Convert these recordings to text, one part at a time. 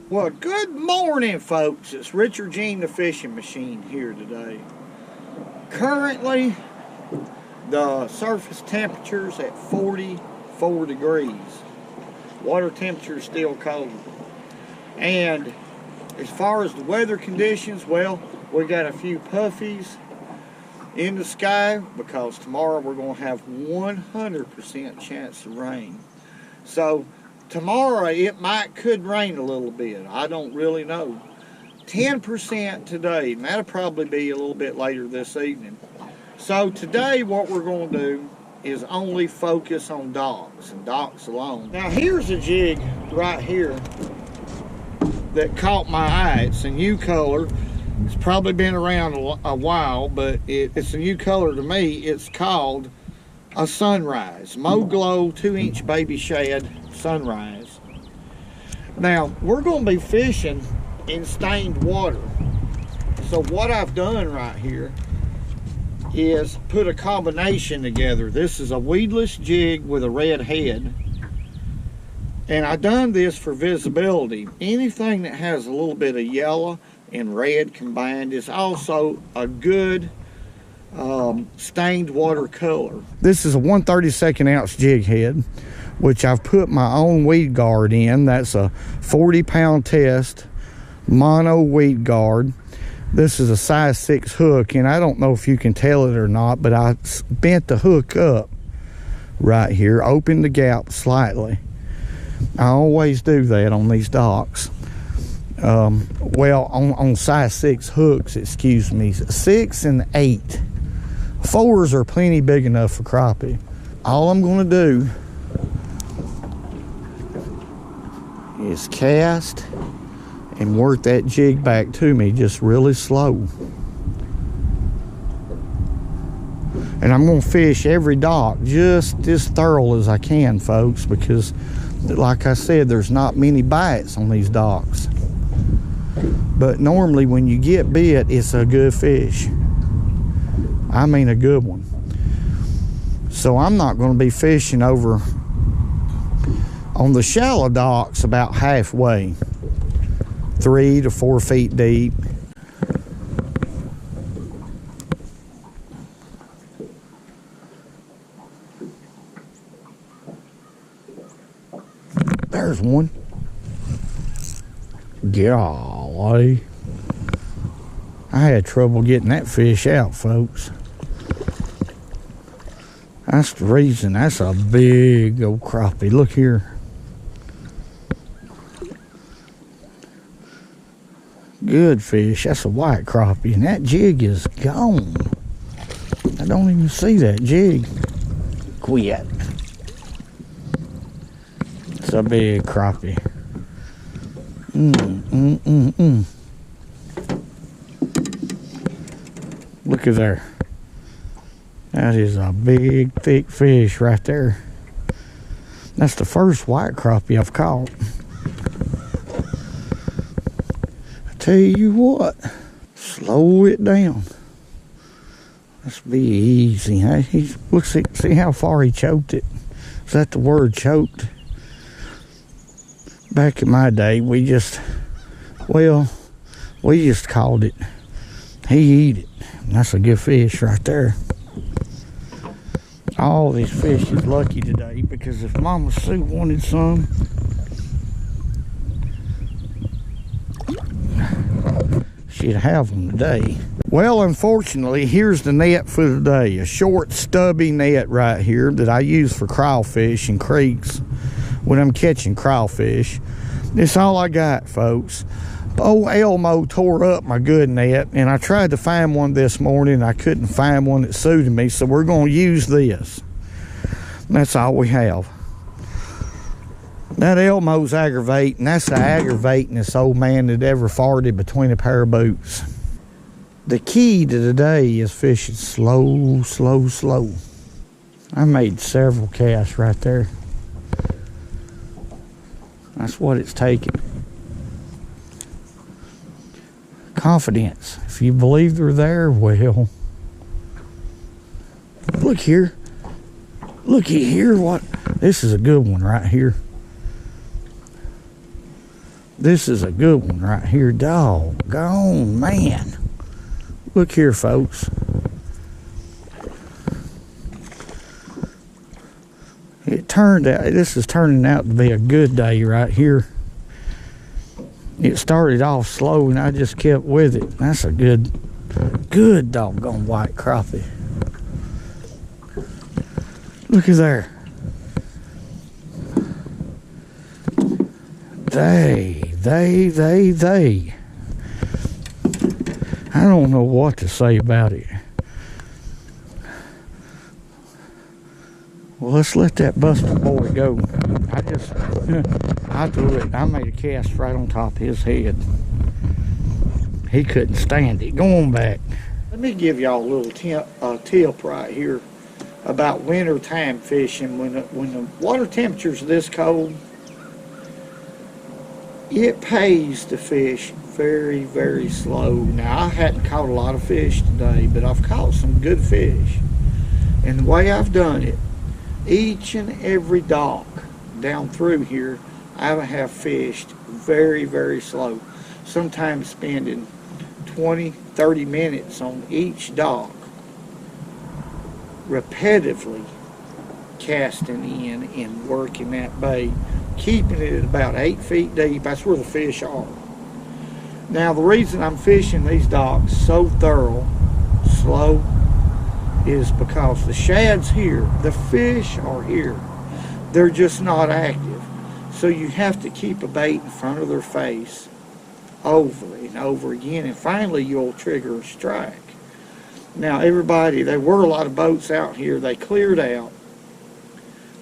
Well, good morning, folks. It's Richard the Fishing Machine here today. Currently, the surface temperature is at 44 degrees. Water temperature is still cold. And as far as the weather conditions, well, we got a few puffies in the sky because tomorrow we're going to have 100% chance of rain. So tomorrow it could rain a little bit. I don't really know. 10% today, and that'll probably be a little bit later this evening. So today what we're going to do is only focus on docks and docks alone. Now here's a jig right here that caught my eye. It's a new color. It's probably been around a while, but it's a new color to me. It's called a Sunrise. Mo-Glow 2-inch baby shad Sunrise. Now, we're going to be fishing in stained water. So what I've done right here is put a combination together. This is a weedless jig with a red head. And I done this for visibility. Anything that has a little bit of yellow and red combined is also a good stained water color. This is a 1/32 ounce jig head, which I've put my own weed guard in. That's a 40-pound test mono weed guard. This is a size 6 hook, and I don't know if you can tell it or not, but I bent the hook up right here, opened the gap slightly. I always do that on these docks. Well, on size 6 hooks, excuse me, 6 and 8. 4s are plenty big enough for crappie. All I'm going to do is cast and work that jig back to me just really slow. And I'm going to fish every dock just as thorough as I can, folks, because like I said, there's not many bites on these docks. But normally when you get bit, it's a good fish. I mean a good one. So I'm not going to be fishing over on the shallow docks about halfway, 3 to 4 feet deep. There's one. Golly. I had trouble getting that fish out, folks. That's the reason. That's a big old crappie. Look here. Good fish. That's a white crappie, and that jig is gone. I don't even see that jig. Quit. It's a big crappie. Look at there. That is a big, thick fish right there. That's the first white crappie I've caught. I tell you what, slow it down. Let's be easy. Huh? Look, see how far he choked it. Is that the word, choked? Back in my day, we just called it, he eat it. And that's a good fish right there. All these fish is lucky today, because if Mama Sue wanted some, she'd have them today. Well, unfortunately, here's the net for today. A short, stubby net right here that I use for crawfish in creeks when I'm catching crawfish. That's all I got, folks. Old Elmo tore up my good net, and I tried to find one this morning. I couldn't find one that suited me, so we're going to use this. That's all we have. That Elmo's aggravating. That's the aggravatingest old man that ever farted between a pair of boots. The key to today is fishing slow, slow, slow. I made several casts right there. That's what it's taking. Confidence. If you believe they're there, well. Look here. Looky here. What? This is a good one right here. This is a good one right here. Doggone, man. Look here, folks. It turned out, this is turning out to be a good day right here. It started off slow and I just kept with it. That's a good doggone white crappie. Look at there. They. I don't know what to say about it. Well, let's let that buster boy go. I threw it. I made a cast right on top of his head. He couldn't stand it. Go on back. Let me give y'all a little tip right here about wintertime fishing. When the water temperatures are this cold, it pays to fish very, very slow. Now, I hadn't caught a lot of fish today, but I've caught some good fish. And the way I've done it, each and every dock down through here, I have fished very, very slow. Sometimes spending 20, 30 minutes on each dock, repetitively casting in and working that bait, keeping it at about 8 feet deep. That's where the fish are. Now, the reason I'm fishing these docks so thorough, slow, is because the shad's here, the fish are here, they're just not active. So you have to keep a bait in front of their face over and over again, and finally you'll trigger a strike. Now, everybody, there were a lot of boats out here, they cleared out.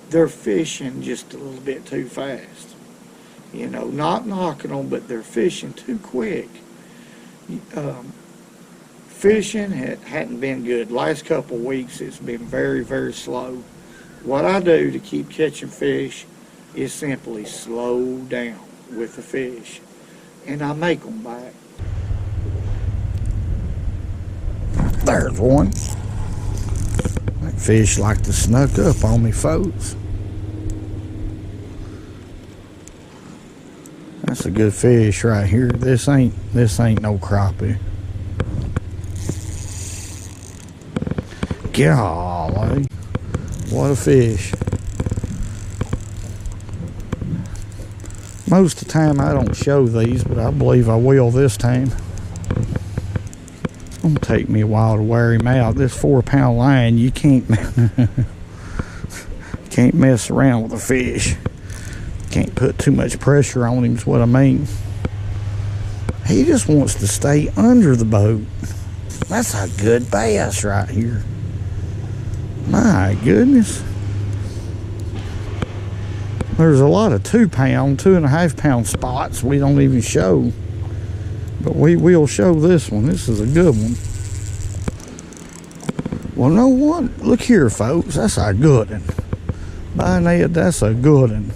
They're fishing just a little bit too fast. You know, not knocking them, but they're fishing too quick. Fishing hadn't been good. Last couple of weeks, it's been very, very slow. What I do to keep catching fish is simply slow down with the fish, and I make them back. There's one. That fish like to snuck up on me, folks. That's a good fish right here. This ain't no crappie. Golly, what a fish. Most of the time I don't show these, but I believe I will this time. It's gonna take me a while to wear him out. This 4-pound line, you can't mess around with a fish. Can't put too much pressure on him is what I mean. He just wants to stay under the boat. That's a good bass right here. My goodness. There's a lot of 2-pound, 2.5-pound spots we don't even show. But we will show this one. This is a good one. Well, no one. Look here, folks. That's a good one. By Ned, that's a good one.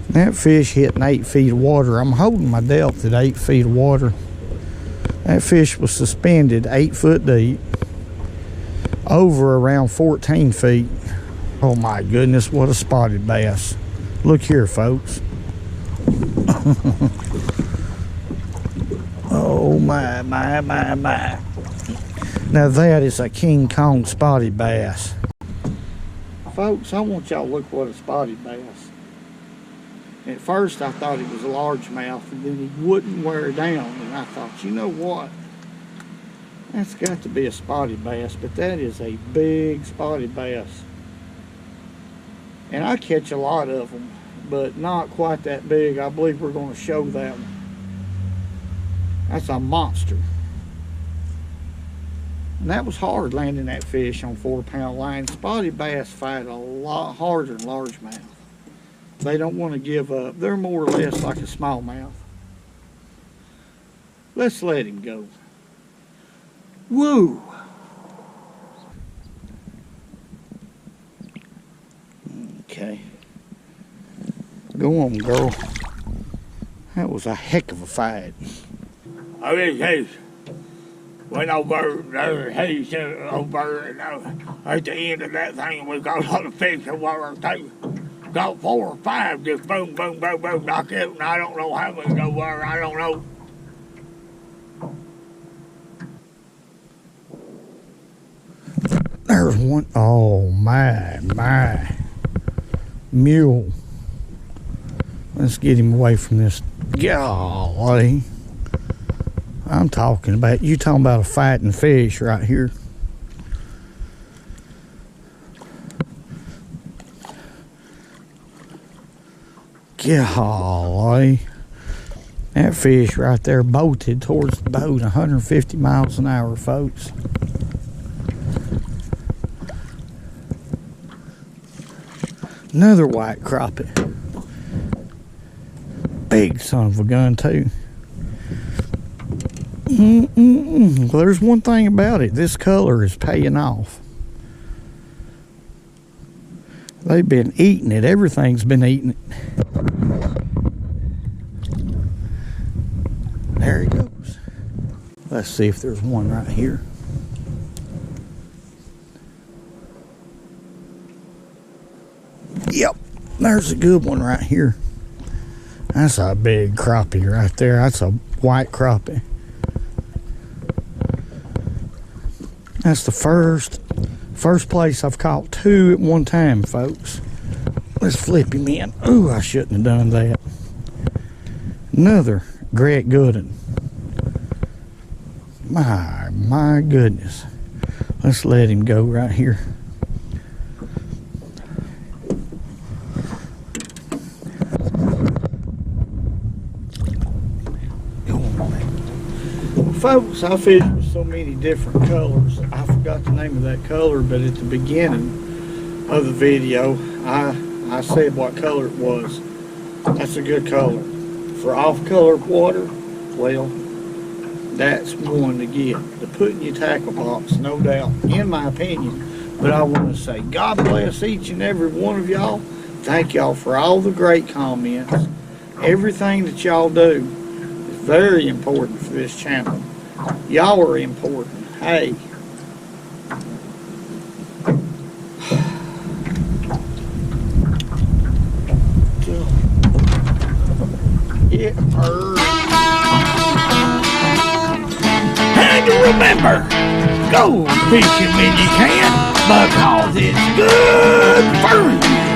That fish hitting 8 feet of water. I'm holding my depth at 8 feet of water. That fish was suspended 8 foot deep, over around 14 feet. Oh my goodness, what a spotted bass. Look here, folks. Oh my. Now that is a King Kong spotted bass. Folks, I want y'all to look what a spotted bass. At first I thought it was a largemouth, and then he wouldn't wear down, and I thought, you know what? That's got to be a spotted bass, but that is a big spotted bass. And I catch a lot of them, but not quite that big. I believe we're going to show that one. That's a monster. And that was hard landing that fish on 4-pound line. Spotted bass fight a lot harder than largemouth. They don't want to give up. They're more or less like a smallmouth. Let's let him go. Woo! Okay. Go on, girl. That was a heck of a fight. Oh, yes. Went over there, he's over at the end of that thing, we got a lot of fish in water too. got 4 or 5 just boom, boom, boom, boom, knock out, and I don't know how many go where, I don't know. There's one. Oh, my. Mule. Let's get him away from this. Golly. I'm talking about, you talking about a fighting fish right here. Golly. That fish right there bolted towards the boat 150 miles an hour, folks. Another white crappie. Big son of a gun, too. Well, there's one thing about it. This color is paying off. They've been eating it. Everything's been eating it. There he goes. Let's see if there's one right here. Yep, there's a good one right here. That's a big crappie right there. That's a white crappie. That's the first place I've caught 2 at one time, folks. Let's flip him in. Ooh, I shouldn't have done that. Another great good one. My goodness. Let's let him go right here. Folks, I fished with so many different colors. I forgot the name of that color, but at the beginning of the video, I said what color it was. That's a good color. For off-color water, well, that's one to get. To put in your tackle box, no doubt, in my opinion. But I want to say, God bless each and every one of y'all. Thank y'all for all the great comments. Everything that y'all do is very important for this channel. Y'all are important. Hey. It hurts. And remember, go fishing when you can, because it's good for you.